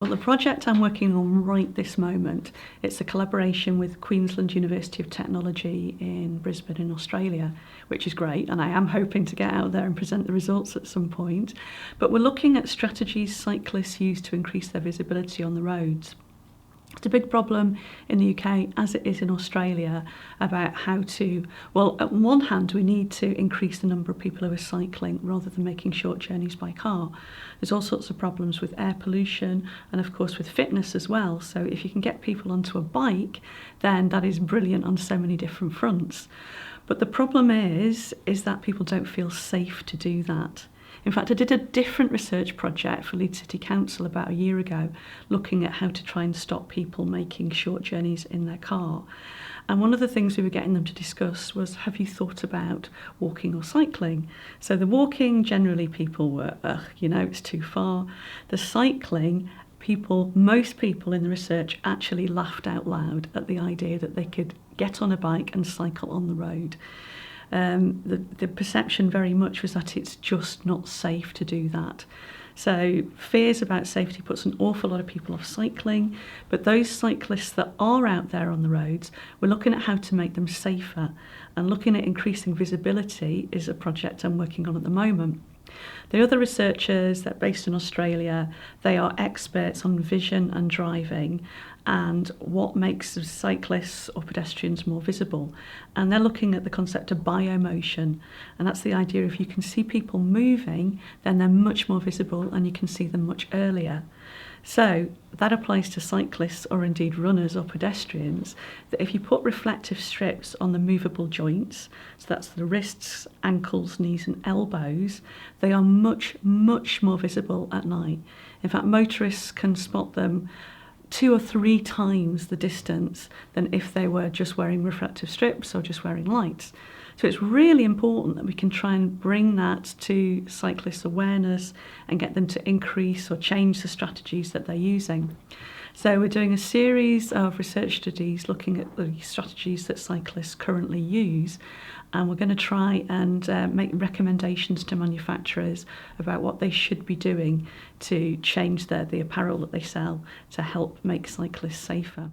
Well, the project I'm working on right this moment, it's a collaboration with Queensland University of Technology in Brisbane in Australia, which is great, and I am hoping to get out there and present the results at some point. But we're looking at strategies cyclists use to increase their visibility on the roads. It's a big problem in the UK, as it is in Australia, about how to, well, at one hand, we need to increase the number of people who are cycling rather than making short journeys by car. There's all sorts of problems with air pollution and, of course, with fitness as well. So if you can get people onto a bike, then that is brilliant on so many different fronts. But the problem is that people don't feel safe to do that. In fact, I did a different research project for Leeds City Council about a year ago, looking at how to try and stop people making short journeys in their car. And one of the things we were getting them to discuss was, have you thought about walking or cycling? So the walking, generally people were, it's too far. The cycling, most people in the research actually laughed out loud at the idea that they could get on a bike and cycle on the road. The perception very much was that it's just not safe to do that. So fears about safety puts an awful lot of people off cycling, but those cyclists that are out there on the roads, we're looking at how to make them safer, and looking at increasing visibility is a project I'm working on at the moment. The other researchers that are based in Australia, they are experts on vision and driving and what makes cyclists or pedestrians more visible. And they're looking at the concept of biomotion. And that's the idea if you can see people moving, then they're much more visible and you can see them much earlier. So that applies to cyclists or indeed runners or pedestrians, that if you put reflective strips on the movable joints, so that's the wrists, ankles, knees and elbows, they are much, much more visible at night. In fact, motorists can spot them 2 or 3 times the distance than if they were just wearing reflective strips or just wearing lights. So it's really important that we can try and bring that to cyclists' awareness and get them to increase or change the strategies that they're using. So we're doing a series of research studies looking at the strategies that cyclists currently use, and we're going to try and make recommendations to manufacturers about what they should be doing to change the apparel that they sell to help make cyclists safer.